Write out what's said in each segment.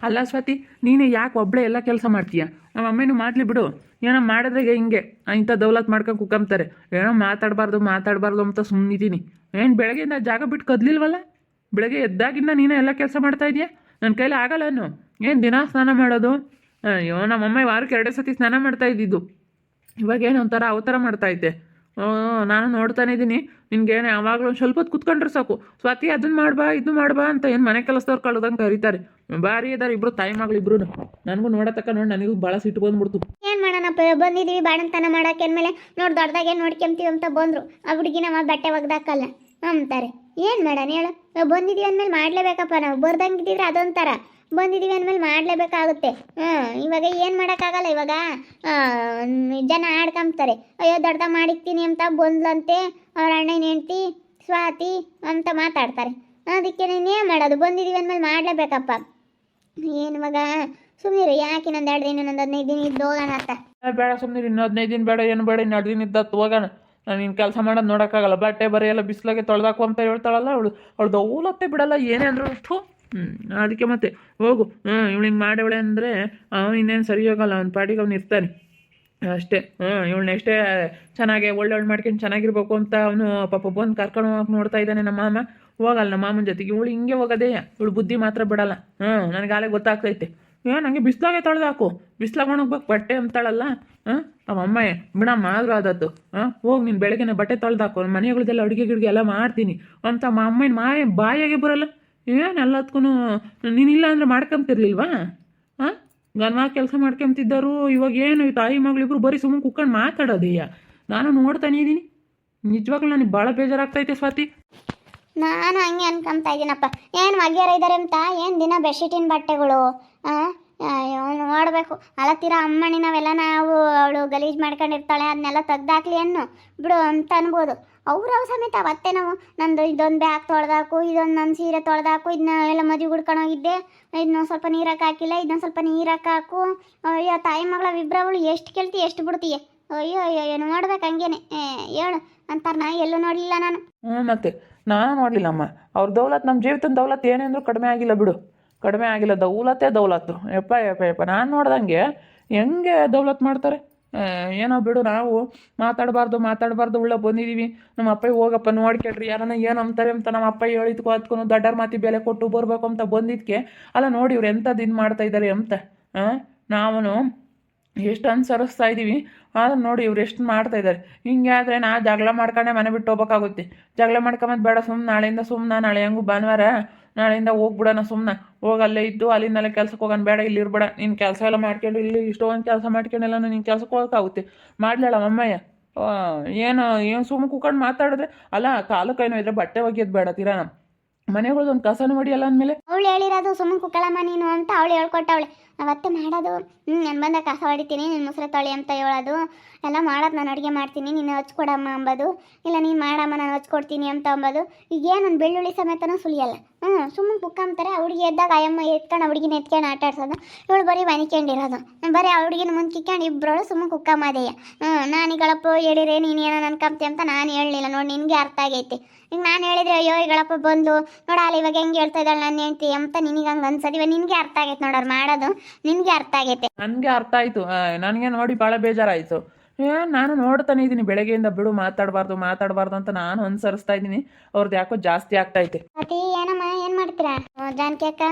ಅಲ್ಲ ಸ್ವಾತಿ, ನೀನೇ ಯಾಕೆ ಒಬ್ಬಳೇ ಎಲ್ಲ ಕೆಲಸ ಮಾಡ್ತೀಯ? ನಮ್ಮ ಅಮ್ಮೇನು ಮಾಡಲಿ ಬಿಡು. ಏನೋ ಮಾಡಿದ್ರೆ ಹಿಂಗೆ ಇಂಥ ದೌಲತ್ ಮಾಡ್ಕೊಂಡು ಕುಕ್ಕಂತಾರೆ. ಏನೋ ಮಾತಾಡಬಾರ್ದು ಅಂತ ಸುಮ್ಮನಿದ್ದೀನಿ. ಏನು ಬೆಳಗ್ಗೆಯಿಂದ ಜಾಗ ಬಿಟ್ಟು ಕದ್ಲಿಲ್ವಲ್ಲ? ಬೆಳಗ್ಗೆ ಎದ್ದಾಗಿಂದ ನೀನೇ ಎಲ್ಲ ಕೆಲಸ ಮಾಡ್ತಾ ಇದೆಯಾ? ನನ್ನ ಕೈಲಿ ಆಗಲ್ಲ ಅನ್ನು. ಏನು ದಿನ ಸ್ನಾನ ಮಾಡೋದು? ಅಯ್ಯೋ, ನಮ್ಮಮ್ಮ ವಾರಕ್ಕೆ 2 ಸತಿ ಸ್ನಾನ ಮಾಡ್ತಾ ಇದ್ದಿದ್ದು, ಇವಾಗ ಏನು ಒಂಥರ ಅವತಾರ ಮಾಡ್ತಾಯಿದ್ದೆ. ನಾನು ನೋಡ್ತಾನೆ ಇದ್ದೀನಿ. ನಿನ್ಗೇನು ಯಾವಾಗಲೂ ಒಂದು ಸ್ವಲ್ಪ ಹೊತ್ತು ಕುತ್ಕೊಂಡ್ರೆ ಸಾಕು, ಸ್ವಾತಿ ಅದನ್ನು ಮಾಡ್ಬಾ ಇದು ಮಾಡ್ಬಾ ಅಂತ ಏನು ಮನೆ ಕೆಲಸದವ್ರು ಕಳ್ದಂಗೆ ಕರೀತಾರೆ. ಭಾರಿ ಇದ್ದಾರೆ ಇಬ್ಬರು ತಾಯಿ ಮಗಳು ಇಬ್ಬರು. ನನಗೂ ನೋಡತಕ್ಕ ನೋಡಿ ನನಗೂ ಭಾಳ ಸಿಟ್ಟು ಬಂದ್ಬಿಡ್ತು. ಏನು ಮಾಡೋಣಪ್ಪ, ಬಂದಿದ್ದೀವಿ ಬಾಣಂತನ ಮಾಡೋಕೆ ಅಂದಮೇಲೆ ನೋಡಿ ದೊಡ್ಡದಾಗೆ ನೋಡ್ಕೊಂತೀವಿ ಅಂತ ಬಂದರು. ಆ ಹುಡುಗಿನ ಬಟ್ಟೆ ಒಗ್ದಾಕಲ್ಲ ಅಂತಾರೆ. ಏನು ಮಾಡೋಣ ಹೇಳು? ಬಂದಿದ್ದೀವಿ ಅಂದಮೇಲೆ ಮಾಡಲೇಬೇಕಪ್ಪ. ನಾವು ಬರ್ದಂಗಿದ್ದಿದ್ರೆ ಅದೊಂಥರ, ಬಂದಿದ್ದೀವಿ ಅಂದಮೇಲೆ ಮಾಡಲೇಬೇಕಾಗುತ್ತೆ. ಇವಾಗ ಏನು ಮಾಡೋಕ್ಕಾಗಲ್ಲ. ಇವಾಗ ಜನ ಆಡ್ಕೊಂತಾರೆ, ಅಯ್ಯೋ ದೊಡ್ಡದ ಮಾಡಿಕ್ತೀನಿ ಅಂತ ಬಂದ್ಲಂತೆ ಅವ್ರ ಅಣ್ಣನ ಹೆಂಡ್ತಿ ಸ್ವಾತಿ ಅಂತ ಮಾತಾಡ್ತಾರೆ. ಅದಕ್ಕೆ ನೀನೇನು ಮಾಡೋದು? ಬಂದಿದ್ದೀವಿ ಅಂದಮೇಲೆ ಮಾಡಲೇಬೇಕಪ್ಪ. ಏನು ಇವಾಗ ಸುಮ್ಮನಿರು, ಯಾಕೆ ಇನ್ನೊಂದು 2 ದಿನ ಇನ್ನೊಂದು 15 ದಿನ ಇದ್ದು ಹೋಗೋಣ ಅಂತ. ಬೇಡ ಸುಮ್ಮನಿರು, ಇನ್ನು 15 ದಿನ ಬೇಡ, ಏನು ಬೇಡ, ಇನ್ನು 2 ದಿನ ಇದ್ದತ್ತು ಹೋಗೋಣ. ನಾನು ನಿನ್ನ ಕೆಲಸ ಮಾಡೋದು ನೋಡೋಕ್ಕಾಗಲ್ಲ. ಬಟ್ಟೆ ಬರೀ ಎಲ್ಲ ಬಿಸಿಲಾಗೆ ತೊಳೆದಾಕು ಅಂತ ಹೇಳ್ತಾಳಲ್ಲ ಅವಳು ದೌಲತ್ತೆ ಬಿಡಲ್ಲ, ಏನೇ ಅಂದ್ರು ಅದಕ್ಕೆ ಮತ್ತೆ ಹೋಗು. ಇವಳಿಗೆ ಮಾಡವಳೆ ಅಂದರೆ ಅವನು ಇನ್ನೇನು ಸರಿ ಹೋಗಲ್ಲ, ಅವ್ನ ಪಾಡಿಗೆ ಅವ್ನು ಇರ್ತಾನೆ ಅಷ್ಟೇ. ಇವಳನ್ನ ಎಷ್ಟೇ ಚೆನ್ನಾಗೆ ಒಳ್ಳೆ ಮಾಡ್ಕೊಂಡು ಚೆನ್ನಾಗಿರ್ಬೇಕು ಅಂತ ಅವನು ಪಾಪ ಬಂದು ಕರ್ಕೊಂಡು ಹೋಗಕ್ಕೆ ನೋಡ್ತಾ ಇದ್ದಾನೆ ನಮ್ಮ ಮಾಮ. ಹೋಗಲ್ಲ ನಮ್ಮ ಮಾಮನ ಜೊತೆಗೆ. ಇವಳು ಹಿಂಗೆ ಹೋಗೋದೇ, ಇವಳು ಬುದ್ಧಿ ಮಾತ್ರ ಬಿಡಲ್ಲ. ನನಗೆ ಆಲೇ ಗೊತ್ತಾಗ್ತೈತೆ. ನನಗೆ ಬಿಸ್ಲಾಗೆ ತೊಳೆದಾಕು, ಬಿಸ್ಲಾಗ ಒಣಗ್ಬೇಕು ಬಟ್ಟೆ ಅಂತಾಳಲ್ಲ. ಅಮ್ಮ ಬಿಡಮ್ಮ ಆದರೂ ಆದದ್ದು. ಹೋಗಿ ನೀನು ಬೆಳಗ್ಗೆನೆ ಬಟ್ಟೆ ತೊಳೆದಾಕು, ಮನೆಗಳದೆಲ್ಲ ಅಡುಗೆ ಗಿಡ್ಗೆ ಎಲ್ಲ ಮಾಡ್ತೀನಿ ಅಂತ ಅಮ್ಮನ ಬಾಯಾಗೆ ಬರಲ್ಲ. ಏನು ಎಲ್ಲದಕ್ಕೂ ನೀನಿಲ್ಲ ಅಂದರೆ ಮಾಡ್ಕೊಂತಿರ್ಲಿಲ್ವಾ? ಗನ್ವ ಕೆಲಸ ಮಾಡ್ಕೊಂತಿದ್ದರು. ಇವಾಗ ಏನು ತಾಯಿ ಮಗಳಿಬ್ರು ಬರೀ ಸುಮ್ಮನೆ ಕುತ್ಕೊಂಡು ಮಾತಾಡೋದಯ್ಯ. ನಾನು ನೋಡ್ತಾನೆ ಇದ್ದೀನಿ. ನಿಜವಾಗ್ಲೂ ನನಗೆ ಭಾಳ ಬೇಜಾರಾಗ್ತೈತೆ ಸ್ವಾತಿ. ನಾನು ಹಂಗೆ ಅನ್ಕೊಂತ ಇದ್ದೀನಪ್ಪ. ಏನು ಒಗ್ಯಾರ ಇದ್ದಾರೆ ಅಂತ, ಏನು ದಿನ ಬೆಡ್ಶೀಟಿನ ಬಟ್ಟೆಗಳು ನೋಡಬೇಕು. ಅಲತ್ತೀರ ಅಮ್ಮಣ್ಣಿ ನಾವೆಲ್ಲ ನಾವು ಅವಳು ಗಲೀಜು ಮಾಡ್ಕೊಂಡಿರ್ತಾಳೆ ಅದನ್ನೆಲ್ಲ ತೆಗ್ದಾಕ್ಲಿ ಅನ್ನು ಬಿಡು ಅಂತ ಅನ್ಬೋದು. ಅವ್ರು ಸಮೇತ ಅವತ್ತೇ ನಾವು ನಂದು ಇದೊಂದು ಬ್ಯಾಗ್ ತೊಳೆದಾಕು, ಇದೊಂದು ನನ್ನ ಸೀರೆ ತೊಳೆದಾಕು, ಇದನ್ನ ಎಲ್ಲ ಮದುವೆ ಹುಡ್ಕೊಂಡೋಗಿದ್ದೆ, ಇದನ್ನ ಸ್ವಲ್ಪ ನೀರಕ್ಕೆ ಹಾಕಿಲ್ಲ, ಇದನ್ನ ಸ್ವಲ್ಪ ನೀರಕ್ಕೆ ಹಾಕು. ಅಯ್ಯೋ ತಾಯಿ ಮಗಳ ವಿಬ್ರವಳು ಎಷ್ಟು ಕೇಳ್ತಿ ಎಷ್ಟು ಬಿಡ್ತೀಯ. ಅಯ್ಯೋ ಅಯ್ಯೋ ಏನು ನೋಡ್ಬೇಕು ಹಂಗೇನೆ ಹೇಳು ಅಂತಾರೆ. ನಾ ಎಲ್ಲೂ ನೋಡಲಿಲ್ಲ ನಾನು. ಮತ್ತೆ ನಾನು ನೋಡಲಿಲ್ಲಮ್ಮ. ಅವ್ರ ದೌಲತ್ ನಮ್ಮ ಜೀವಿತದ ದೌಲತ್ ಏನೇಂದ್ರೂ ಕಡಿಮೆ ಆಗಿಲ್ಲ ಬಿಡು, ಕಡಿಮೆ ಆಗಿಲ್ಲ. ದೌಲತ್ತು ಯಪ್ಪ ನಾನು ನೋಡ್ದಂಗೆ ಹೆಂಗೆ ದೌಲತ್ ಮಾಡ್ತಾರೆ. ಏನೋ ಬಿಡು, ನಾವು ಮಾತಾಡಬಾರ್ದು ಉಳ್ಳ ಬಂದಿದ್ದೀವಿ. ನಮ್ಮ ಅಪ್ಪ ಹೋಗಪ್ಪ ನೋಡ್ಕೊಳ್ರಿ, ಯಾರನ್ನ ಏನು ಅಂತಾರೆ ಅಂತ ನಮ್ಮ ಅಪ್ಪ ಹೇಳಿದ್ಕೋ ಅದಕ್ಕೂ ದೊಡ್ಡರ ಮಾತಿ ಬೆಲೆ ಕೊಟ್ಟು ಬರಬೇಕು ಅಂತ ಬಂದಿದ್ದಕ್ಕೆ ಅಲ್ಲ. ನೋಡಿ ಇವ್ರು ಎಂಥದ್ದು ಇದು ಮಾಡ್ತಾ ಇದ್ದಾರೆ ಅಂತ. ನಾವು ಎಷ್ಟು ಅನುಸರಿಸ್ತಾ ಇದ್ದೀವಿ, ಆದ್ರೆ ನೋಡಿ ಇವ್ರು ಎಷ್ಟು ಮಾಡ್ತಾ ಇದ್ದಾರೆ. ಹಿಂಗೆ ಆದರೆ ನಾ ಜಗಳ ಮಾಡ್ಕೊಂಡೆ ಮನೆ ಬಿಟ್ಟು ಹೋಗ್ಬೇಕಾಗುತ್ತೆ. ಜಗಳ ಮಾಡ್ಕೊಂಬಂದು ಬೇಡ, ನಾಳೆಯಿಂದ ನಾಳೆ ಹೆಂಗೂ ಭಾನುವಾರ, ನಾಳೆಯಿಂದ ಹೋಗ್ಬಿಡೋಣ. ಹೋಗಲ್ಲೇ ಇದ್ದು ಅಲ್ಲಿಂದಲೇ ಕೆಲ್ಸಕ್ಕೆ ಹೋಗೋಣ, ಬೇಡ ಇಲ್ಲಿ ಇರ್ಬೇಡ. ನೀನು ಕೆಲಸ ಎಲ್ಲ ಮಾಡ್ಕೊಂಡು ಇಲ್ಲಿ ಇಷ್ಟೊಂದು ಕೆಲಸ ಮಾಡ್ಕೊಂಡೆಲ್ಲ ನೀನು ಕೆಲ್ಸಕ್ಕೆ ಹೋಗೋಕ್ಕಾಗುತ್ತೆ. ಮಾಡಲೇಳ ಅಮ್ಮಯ್ಯ. ಏನು ಸುಮ್ಮನೆ ಕೂತ್ಕೊಂಡು ಮಾತಾಡಿದ್ರೆ ಅಲ್ಲ, ಕಾಲು ಕೈನೋ ಇದ್ರೆ ಬಟ್ಟೆ ಒಗೆಯೋದು ಬೇಡ ತೀರಾ. ನಮ್ಮ ಮನೆಗಳದೊಂದು ಕಸನೂ ಹೊಡಿಯಲ್ಲ ಅಂದಮೇಲೆ ಅವಳು ಹೇಳಿರೋದು ಸುಮ್ಮನೆ ಕುಕ್ಕಳಮ್ಮ ನೀನು ಅಂತ ಅವಳು ಹೇಳ್ಕೊಟ್ಟವಳೆ. ಅವತ್ತೆ ಮಾಡೋದು ನಾನು ಬಂದ ಕಸ ಹೊಡಿತೀನಿ, ನೀನು ಮುಸ್ರೆ ತೊಳಿ ಅಂತ ಹೇಳೋದು ಎಲ್ಲ ಮಾಡೋದು. ನಾನು ಅಡುಗೆ ಮಾಡ್ತೀನಿ, ನೀನು ಹಚ್ಕೊಡಮ್ಮ ಅಂಬೋದು, ಇಲ್ಲ ನೀನು ಮಾಡಮ್ಮ ನಾನು ಹಚ್ಕೊಡ್ತೀನಿ ಅಂತ ಅಂಬೋದು. ಈಗೇನು ಒಂದು ಬೆಳ್ಳುಳ್ಳಿ ಸಮೇತನೂ ಸುಲಿಯಲ್ಲ. ಸುಮ್ಮನೆ ಕುಕ್ಕಂತಾರೆ. ಹುಡುಗಿ ಎದ್ದಾಗ ಅಯ್ಯಮ್ಮ ಎತ್ಕೊಂಡು ಹುಡುಗಿನ ಎತ್ಕೊಂಡು ಆಟ ಆಡ್ಸೋದು, ಇವಳು ಬರೀ ಮನಿಕೊಂಡಿರೋದು. ಬರೀ ಆ ಹುಡುಗಿನ ಮುಂದೆ ಕಿಕ್ಕೊಂಡು ಇಬ್ಬರಳು ಸುಮ್ಮನೆ ಕುಕ್ಕಮ್ಮದೇಯ. ನಾನೀಗಳಪ್ಪ ಹೇಳಿದ್ರೆ ನೀನು ಏನೋ ಅನ್ಕೊಂತಿ ಅಂತ ನಾನು ಹೇಳಲಿಲ್ಲ. ನೋಡಿ ನಿನಗೆ ಅರ್ಥ ಆಗೈತಿ. ಈಗ ನಾನು ಹೇಳಿದ್ರೆ ಅಯ್ಯೋ ಈಗಳಪ್ಪ ಬಂದು ನೋಡಲ್ಲ ಇವಾಗ ಹೆಂಗೆ ಹೇಳ್ತಾ ಇದ್ದಾಳೆ ನಾನು ಹೇಳ್ತಿ ಅಂತ ನಿನಗೆ ಹಂಗೆ ಅನ್ಸೋದು. ಇವಾಗ ನಿನಗೆ ಅರ್ಥ ಆಗೈತೆ ನೋಡೋರು ಮಾಡೋದು, ನಿನಗೆ ಅರ್ಥ ಆಗೈತೆ. ನನಗೆ ಅರ್ಥ ಆಯಿತು. ನನಗೆ ನೋಡಿ ಭಾಳ ಬೇಜಾರಾಯಿತು. ನಾನು ನೋಡ್ತಾನೆ ಇದ್ದೀನಿ ಬೆಳಗ್ಗೆಯಿಂದ. ಬಿಡು, ಮಾತಾಡಬಾರ್ದು ಅಂತ ನಾನು ಅನುಸರಿಸ್ತಾ ಇದ್ದೀನಿ. ಅವ್ರದ್ದು ಯಾಕೋ ಜಾಸ್ತಿ ಆಗ್ತೈತೆ. ಮತ್ತೆ ಏನಮ್ಮ ಏನು ಮಾಡ್ತೀರಾ? ಜಾನಕಿ ಅಕ್ಕ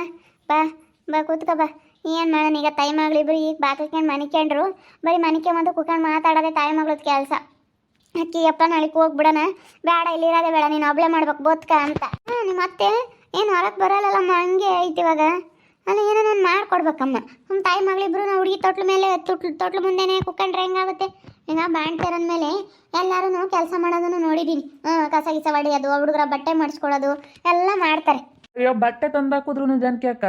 ಬಾ ಕೂತ್ಕೊ ಬಾ. ಏನು ಮಾಡೋಣ ಈಗ? ತಾಯಿ ಮಗಳಿಬ್ರು ಈಗ ಬಾಕ್ಲಿಕೊಂಡು ಮನಿಕೊಂಡ್ರು. ಬರೀ ಮನಿಕೊಂಬಂದು ಕುತ್ಕೊಂಡು ಮಾತಾಡೋದೆ ತಾಯಿ ಮಗಳದ್ದು ಕೆಲಸ. ಅಕ್ಕಿ ಅಪ್ಪ ನಾಳೆಗೆ ಹೋಗ್ಬಿಡೋಣ, ಬೇಡ ಇಲ್ಲಿರೋದೇ ಬೇಡ, ನೀನು ಒಬ್ಳೆ ಮಾಡ್ಬೇಕು ಬೋತ್ಕ ಅಂತ. ನಿಮ್ಮ ಅತ್ತೆ ಏನು ಹೊರಗೆ ಬರಲ್ಲಮ್ಮ, ಹಂಗೆ ಐತಿ ಇವಾಗ. ಅಲ್ಲ ಏನೋ ನಾನು ಮಾಡ್ಕೊಡ್ಬೇಕಮ್ಮ. ನಮ್ಮ ತಾಯಿ ಮಗಳಿಬ್ರು ನಾವು ಹುಡುಗಿ ತೊಟ್ಲ ಮೇಲೆ ತೊಟ್ಲು ಮುಂದೆನೇ ಕುತ್ಕೊಂಡ್ರೆ ಹೆಂಗಾಗುತ್ತೆ? ಈಗ ಬಾಣ್ತಿರೋದ ಮೇಲೆ ಎಲ್ಲರೂ ಕೆಲಸ ಮಾಡೋದನ್ನು ನೋಡಿದ್ದೀನಿ. ಕಸ ಗಿಸ ಹೊಡಿಯೋದು, ಹುಡುಗರ ಬಟ್ಟೆ ಮಾಡಿಸ್ಕೊಳ್ಳೋದು ಎಲ್ಲ ಮಾಡ್ತಾರೆ. ಅಯ್ಯೋ, ಬಟ್ಟೆ ತಂದಾಕಿದ್ರು ಜಾನಕಿ ಅಕ್ಕ,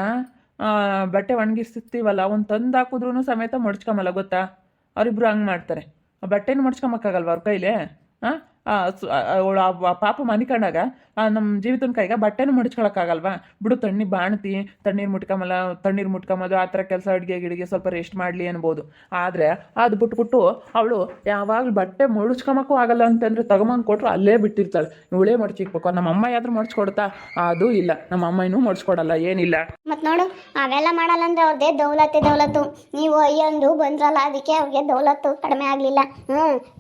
ಬಟ್ಟೆ ಒಣಗಿಸ್ತೀವಲ್ಲ ಒಂದು ತಂದಾಕಿದ್ರು ಸಮೇತ ಮಡ್ಚ್ಕೊಂಬಲ್ಲ ಗೊತ್ತಾ? ಅವರಿಬ್ರು ಹಂಗೆ ಮಾಡ್ತಾರೆ. ಬಟ್ಟೆನೂ ಮಡ್ಚ್ಕೊಂಬಕ್ಕಾಗಲ್ವ ಅವ್ರ ಕೈಲೇ? ಅವಳು ಪಾಪ ಮನಿಕೊಂಡಾಗ ನಮ್ಮ ಜೀವಿತನ ಕೈಗೆ ಬಟ್ಟೆನೂ ಮುಡ್ಚ್ಕೊಳಕ್ಕಾಗಲ್ವಾ ಬಿಡು, ಬಾಣ್ತಿ ತಣ್ಣೀರು ಮುಟ್ಕೊಂಬೋದು ಆ ಥರ ಕೆಲಸ ಅಡುಗೆ ಗಿಡಿಗೆ ಸ್ವಲ್ಪ ರೆಸ್ಟ್ ಮಾಡಲಿ ಅನ್ಬೋದು. ಆದರೆ ಅದು ಬಿಟ್ಬಿಟ್ಟು ಅವಳು ಯಾವಾಗಲೂ ಬಟ್ಟೆ ಮುಡ್ಚ್ಕೊಳಕ್ಕೂ ಆಗಲ್ಲ ಅಂತಂದರೆ ತಗೊಂಬಂದು ಕೊಟ್ಟರು ಅಲ್ಲೇ ಬಿಟ್ಟಿರ್ತಾಳೆ. ಇವಳೇ ಮಡ್ಚಿಕ್ಬೇಕು. ನಮ್ಮ ಅಮ್ಮ ಯಾದ್ರೂ ಮಡ್ಚ್ಕೊಡ್ತಾ? ಅದು ಇಲ್ಲ, ನಮ್ಮ ಅಮ್ಮನೂ ಮಡ್ಚ್ಕೊಡಲ್ಲ, ಏನಿಲ್ಲ. ಮತ್ತು ನೋಡು ಅವೆಲ್ಲ ಮಾಡಲ್ಲ ಅಂದ್ರೆ ಅವ್ರದ್ದೇ ದೌಲತ್ತು. ನೀವು ಅಯ್ಯಂದು ಬಂದ್ರಲ್ಲ ಅದಕ್ಕೆ ಅವ್ರಿಗೆ ದೌಲತ್ತು ಕಡಿಮೆ ಆಗಲಿಲ್ಲ.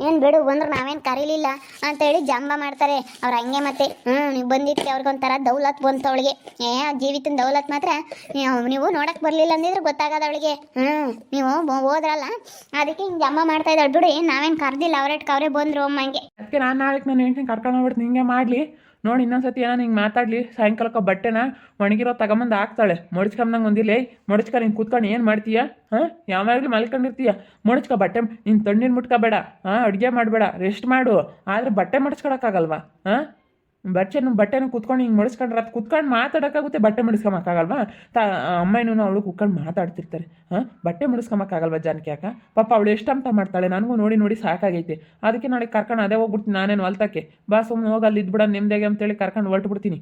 ಏನು ಬಿಡು ಬಂದ್ರು ನಾವೇನು ಕರೀಲಿಲ್ಲ ಅಂತೇಳಿ ಜಂಬ ಮಾಡ್ತಾರೆ ಅವ್ರು ಹಂಗೆ. ಮತ್ತೆ ನೀವು ಬಂದಿದ್ದಕ್ಕೆ ಅವ್ರಿಗೊಂಥರ ದೌಲತ್ ಬಂತು ಅವಳಿಗೆ. ಜೀವಿತನ ದೌಲತ್ ಮಾತ್ರ ನೀವು ನೋಡಕ್ಕೆ ಬರಲಿಲ್ಲ ಅಂದಿದ್ರೆ ಗೊತ್ತಾಗದ ಅವಳಿಗೆ. ನೀವು ಹೋದ್ರಲ್ಲ ಅದಕ್ಕೆ ಹಿಂಗೆ ಜಂಬ ಮಾಡ್ತಾ ಇದ್ದಾಳೆ. ಬಿಡು ನಾವೇನು ಕರೆದಿಲ್ಲ, ಅವರೇ ಬಂದರು ಅಮ್ಮಂಗೆ. ಅದಕ್ಕೆ ನಾನು ನಾಳೆಗೆ ನಾನು ಹೆಂಡ್ತಿನ ಕರ್ಕೊಂಡು ಹೋಗ್ಬಿಡ್ತೀನಿ. ಹಿಂಗೆ ಮಾಡಲಿ ನೋಡಿ, ಇನ್ನೊಂದ್ಸತಿ ಏನೋ ಹಿಂಗೆ ಮಾತಾಡಲಿ. ಸಾಯಂಕಾಲಕ್ಕೆ ಬಟ್ಟೆನ ಒಣಗಿರೋ ತಗೊಂಬಂದು ಹಾಕ್ತಾಳೆ. ಮಡ್ಚ್ಕೊಂಬಂದಂಗೆ ಒಂದಿಲ್ಲ, ನೀನು ಕೂತ್ಕೊಂಡು ಏನು ಮಾಡ್ತೀಯ? ಯಾವಾಗಲೂ ಮಲ್ಕೊಂಡಿರ್ತೀಯ? ಬಟ್ಟೆ ನೀನು ತಣ್ಣೀರು ಮುಟ್ಕೋಬೇಡ, ಅಡುಗೆ ಮಾಡಬೇಡ, ರೆಸ್ಟ್ ಮಾಡು. ಆದರೆ ಬಟ್ಟೆ ಮಡ್ಚ್ಕೊಳಕ್ಕಾಗಲ್ವಾ? ಬಟ್ಟೆನೂ ಕೂತ್ಕೊಂಡು ಹಿಂಗೆ ಮಡಿಸ್ಕೊಂಡ್ರೆ ಅದು ಕೂತ್ಕೊಂಡು ಮಾತಾಡೋಕ್ಕಾಗುತ್ತೆ, ಬಟ್ಟೆ ಮಡಿಸ್ಕೊಂಬಕ್ಕಾಗಲ್ವಾ? ಅಮ್ಮನೂ ಅವಳು ಕೂತ್ಕೊಂಡು ಮಾತಾಡ್ತಿರ್ತಾರೆ. ಬಟ್ಟೆ ಮಡಿಸ್ಕೊಂಬಕ್ಕಾಗಲ್ವಾ ಜಾನಕಿ ಅಕ್ಕ? ಪಾಪ ಅವಳು ಎಷ್ಟು ಅಂತ ಮಾಡ್ತಾಳೆ, ನನಗೂ ನೋಡಿ ಸಾಕಾಗೈತೆ. ಅದಕ್ಕೆ ನಾಳೆ ಕರ್ಕೊಂಡು ಅದೇ ಹೋಗ್ಬಿಡ್ತೀನಿ ನಾನೇನು ಹೊಲ್ತಕ್ಕೆ. ಬಾ ಸುಮ್ಮನೆ ಹೋಗಿ ಅಲ್ಲಿ ಇದ್ಬಿಡ ನೆಮ್ಮದಿಗೆ ಅಂತೇಳಿ ಕರ್ಕೊಂಡು ಹೊರಟುಬಿಡ್ತೀನಿ.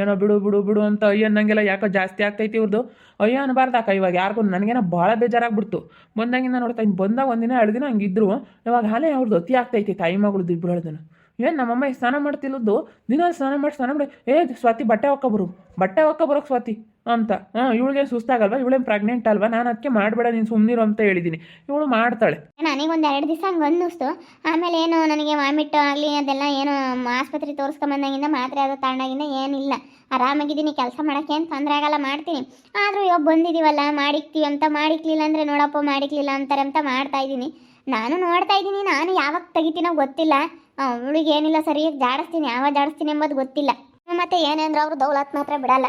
ಏನೋ ಬಿಡು ಅಂತ ಅಯ್ಯೋ ಅನ್ನಂಗೆಲ್ಲ ಯಾಕೋ ಜಾಸ್ತಿ ಆಗ್ತೈತಿ ಇವ್ರದ್ದು. ಅಯ್ಯೋ ಅನ್ಬಾರ್ದಾಕ ಇವಾಗ ಯಾರಿಗೂ. ನನಗೇನೋ ಭಾಳ ಬೇಜಾರಾಗ್ಬಿಡ್ತು ಬಂದಾಗಿಂದ. ನೋಡ್ತಾ ಇನ್ನು ಬಂದಾಗ ಒಂದಿನ 2 ದಿನ ಹಂಗಿದ್ರು. ಇವಾಗ ಹಾಲೇ ಅವ್ರದ್ದು ಅತಿ ಆಗ್ತೈತಿ ತಾಯಿ ಮಗಳದ್ದು ಇಬ್ಬರು ಹೇಳ್ದನು. ಏನು ನಮ್ಮಮ್ಮ ಸ್ನಾನ ಮಾಡ್ತಿಲ್ಲದ್ದು ದಿನ ಸ್ನಾನ ಮಾಡಿ ಸ್ವಾತಿ ಬಟ್ಟೆ ಹೊಕ್ಕಬರೋಕೆ ಸ್ವಾತಿ ಅಂತ. ಇವಳಿಗೆ ಸುಸ್ತಾಗಲ್ವಾ? ಇವಳೇನು ಪ್ರೆಗ್ನೆಂಟ್ ಅಲ್ವಾ? ನಾನು ಅದಕ್ಕೆ ಮಾಡಬೇಡ ನೀನು ಸುಮ್ಮನಿರು ಅಂತ ಹೇಳಿದ್ದೀನಿ. ಇವಳು ಮಾಡ್ತಾಳೆ. ನನಗೊಂದು 2 ದಿವಸ ಹಂಗೆ ಅನ್ನಿಸ್ತು. ಆಮೇಲೆ ಏನು ನನಗೆ ವಾಮಿಟ್ ಆಗಲಿ ಅದೆಲ್ಲ ಏನು ಆಸ್ಪತ್ರೆ ತೋರಿಸ್ಕೊಂಬಂದಾಗಿಂದ ಮಾತ್ರೆ ಅದು ತಗೊಂಡಾಗಿಂದ ಏನಿಲ್ಲ, ಆರಾಮಾಗಿದ್ದೀನಿ. ಕೆಲಸ ಮಾಡೋಕ್ಕೆ ಏನು ತೊಂದರೆ ಆಗಲ್ಲ, ಮಾಡ್ತೀನಿ. ಆದರೂ ಇವಾಗ ಬಂದಿದ್ದೀವಲ್ಲ ಮಾಡಿಕ್ತೀವಿ ಅಂತ, ಮಾಡಿಕ್ಲಿಲ್ಲ ಅಂದರೆ ನೋಡಪ್ಪ ಮಾಡಿಕ್ಲಿಲ್ಲ ಅಂತಾರೆ ಅಂತ ಮಾಡ್ತಾಯಿದ್ದೀನಿ. ನಾನು ನೋಡ್ತಾ ಇದ್ದೀನಿ. ನಾನು ಯಾವಾಗ ತೆಗಿತೀನೋ ಗೊತ್ತಿಲ್ಲ. ಅವಳಿಗೆ ಏನಿಲ್ಲ ಸರಿಯಾಗಿ ಜಾಡಿಸ್ತೀನಿ ಎಂಬುದು ಗೊತ್ತಿಲ್ಲ. ಮತ್ತು ಏನೇಂದ್ರೆ ಅವ್ರು ದೌಲತ್ ಮಾತ್ರ ಬಿಡಲ್ಲ.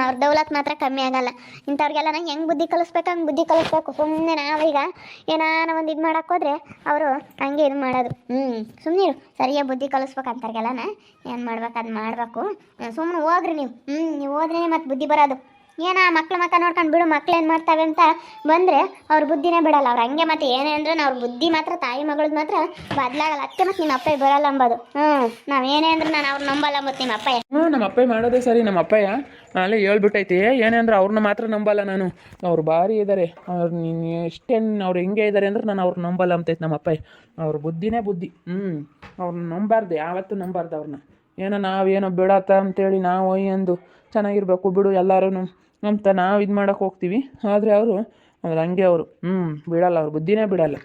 ಅವ್ರ ದೌಲತ್ ಮಾತ್ರ ಕಮ್ಮಿ ಆಗಲ್ಲ. ಇಂಥವ್ರಿಗೆಲ್ಲ ನಂಗೆ ಹೆಂಗೆ ಬುದ್ಧಿ ಕಲಿಸ್ಬೇಕು ಹಂಗೆ ಬುದ್ಧಿ ಕಲಿಸ್ಬೇಕು. ಸುಮ್ಮನೆ ನಾವೀಗ ಏನಾನ ಒಂದು ಇದು ಮಾಡೋಕ್ಕೋದ್ರೆ ಅವರು ಹಂಗೆ ಇದು ಮಾಡೋದು. ಸುಮ್ಮನೆ ಸರಿಯಾಗಿ ಬುದ್ಧಿ ಕಲಿಸ್ಬೇಕು ಅಂತಾರಿಗೆಲ್ಲನ ಏನು ಮಾಡ್ಬೇಕು ಅದು ಮಾಡಬೇಕು. ಸುಮ್ಮನೆ ಹೋಗ್ರಿ ನೀವು ಹೋದ್ರೇ ಮತ್ತು ಬುದ್ಧಿ ಬರೋದು. ಏನೋ ಮಕ್ಳ ನೋಡ್ಕೊಂಡು ಬಿಡು, ಮಕ್ಳೇನು ಮಾಡ್ತವೆ ಅಂತ ಬಂದರೆ ಅವ್ರ ಬುದ್ಧಿನೇ ಬಿಡಲ್ಲ. ಅವ್ರು ಹಂಗೆ. ಮತ್ತು ಏನೇ ಅಂದ್ರೆ ಅವ್ರ ಬುದ್ಧಿ ಮಾತ್ರ ತಾಯಿ ಮಗಳದ್ದು ಮಾತ್ರ ಬದಲಾಗಲ್ಲ. ಅದಕ್ಕೆ ಮತ್ತು ನಿಮ್ಮ ಅಪ್ಪ ಬರಲ್ಲ ಅಂಬೋದು. ನಾವೇನೇ ಅಂದ್ರೆ ನಾನು ಅವ್ರು ನಂಬಲ್ಲ ಮತ್ತು ನಿಮ್ಮ ಅಪ್ಪಯ್ಯ. ನಮ್ಮ ಅಪ್ಪಯ್ಯ ಮಾಡೋದೇ ಸರಿ. ನಮ್ಮ ಅಪ್ಪಯ್ಯ ಅಲ್ಲೇ ಹೇಳ್ಬಿಟ್ಟೈತಿ. ಏನೇ ಅಂದ್ರೆ ಅವ್ರನ್ನ ಮಾತ್ರ ನಂಬಲ್ಲ ನಾನು. ಅವ್ರು ಭಾರಿ ಇದ್ದಾರೆ. ಅವ್ರು ನೀನು ಎಷ್ಟೇನು ಅವ್ರು ಹೆಂಗೆ ಇದ್ದಾರೆ ಅಂದ್ರೆ ನಾನು ಅವ್ರು ನಂಬಲ್ಲ ಅಂತೈತೆ ನಮ್ಮ ಅಪ್ಪಯ್ಯ. ಅವ್ರ ಬುದ್ಧಿನೇ ಬುದ್ಧಿ. ಅವ್ರನ್ನ ನಂಬಾರ್ದು, ಯಾವತ್ತೂ ನಂಬಾರ್ದು ಅವ್ರನ್ನ. ಏನೋ ನಾವೇನೋ ಬಿಡತ್ತ ಅಂತೇಳಿ ನಾವು ಎಂದು ಚೆನ್ನಾಗಿರ್ಬೇಕು ಬಿಡು ಎಲ್ಲರೂ ಅಂತ ನಾವು ಇದು ಮಾಡೋಕೆ ಹೋಗ್ತೀವಿ. ಆದರೆ ಅವ್ರು ಹಂಗೆ ಅವರು ಬಿಡಲ್ಲ, ಅವ್ರ ಬುದ್ಧಿನೇ ಬಿಡಲ್ಲ.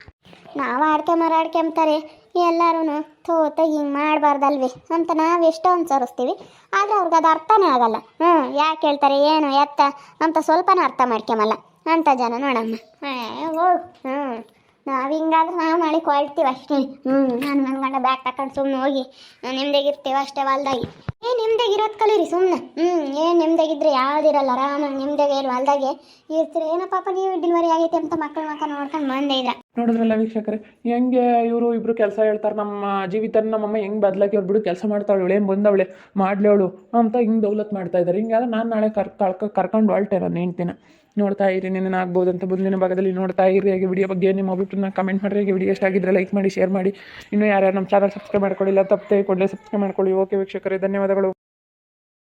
ನಾವು ಆಡ್ಕೊಂಬಂತಾರೆ ಎಲ್ಲರೂ ಹಿಂಗೆ ಮಾಡಬಾರ್ದಲ್ವೇ ಅಂತ ನಾವು ಎಷ್ಟೋ ಅನ್ಸರಿಸ್ತೀವಿ. ಆದರೆ ಅವ್ರಿಗೆ ಅದು ಅರ್ಥನೇ ಆಗಲ್ಲ. ಯಾಕೆ ಹೇಳ್ತಾರೆ ಏನು ಎತ್ತ ಅಂತ ಸ್ವಲ್ಪನೂ ಅರ್ಥ ಮಾಡ್ಕೊಂಬಲ್ಲ ಅಂಥ ಜನ ನೋಡಮ್ಮ. ನಾವು ಹಿಂಗಾದ್ರೆ ನಾವು ನಾಳೆ ಹೊಳ್ತೀವಿ ಅಷ್ಟೇ. ನಾನು ನನ್ನ ಗಂಡ ಬ್ಯಾಗ್ ತಗೊಂಡು ಸುಮ್ಮನೆ ಹೋಗಿ ನಿಮ್ದಾಗಿರ್ತೀವಿ ಅಷ್ಟೇ ಹೊಲ್ದಾಗಿ. ನಿಮ್ದಾಗಿರೋದು ಕಲೀರಿ ಸುಮ್ಮನೆ. ಏನು ನಿಮ್ದಾಗಿದ್ರೆ ಯಾವುದಿರಲ್ಲ, ಆರಾಮಾಗಿ ನಿಮ್ದಾಗೆ ಹೊಲ್ದಾಗೆ ಇರ್ತೀರಿ. ಏನೋ ಪಾಪ ನೀವು ಡೆಲಿವರಿ ಆಗೈತೆ ಅಂತ ಮಕ್ಕಳು ನೋಡ್ಕೊಂಡು ಬಂದೇ ಇಲ್ಲ. ನೋಡಿದ್ರಲ್ಲ ವೀಕ್ಷಕರೇ, ಹೆಂಗೆ ಇವರು ಇಬ್ಬರು ಕೆಲಸ ಹೇಳ್ತಾರೆ. ನಮ್ಮ ಜೀವಿತನ ನಮ್ಮಮ್ಮ ಹೆಂಗೆ ಬದಲಾಗಿ ಅವ್ರು ಬಿಡು ಕೆಲಸ ಮಾಡ್ತಾಳೆ, ಇವಳು ಏನು ಬಂದವಳೆ ಮಾಡಲೇವಳು ಅಂತ ಹಿಂಗೆ ದೌಲತ್ ಮಾಡ್ತಾ ಇದ್ದಾರೆ. ಹಿಂಗಾದ್ರೆ ನಾನು ನಾಳೆ ಕರ್ಕೊಂಡು ಹೊಳ್ಟೆ ನನ್ನ ಹೆಂಡ್ತಿನ. ನೋಡ್ತಾ ಇರಿ, ನಿನ್ನ ಆಗ್ಬೋದು ಅಂತ ಮುಂದಿನ ಭಾಗದಲ್ಲಿ ನೋಡ್ತಾ ಇರಿ. ಹಾಗೆ ವಿಡಿಯೋ ಬಗ್ಗೆ ನಿಮ್ಮ ಅಭಿಪ್ರಾಯನ ಕಮೆಂಟ್ ಮಾಡಿರಿ. ಹಾಗೆ ವಿಡಿಯೋ ಎಷ್ಟಾಗಿದ್ದರೆ ಲೈಕ್ ಮಾಡಿ, ಶೇರ್ ಮಾಡಿ. ಇನ್ನೂ ಯಾರ್ಯಾರು ನಮ್ಮ ಚಾನಲ್ ಸಬ್ಸ್ಕ್ರೈಬ್ ಮಾಡ್ಕೊಳ್ಳಿಲ್ಲ ತಪ್ಪದೆ ಕೂಡಲೇ ಸಬ್ಸ್ಕ್ರೈಬ್ ಮಾಡ್ಕೊಳ್ಳಿ. ಓಕೆ ವೀಕ್ಷಕರೇ, ಧನ್ಯವಾದಗಳು.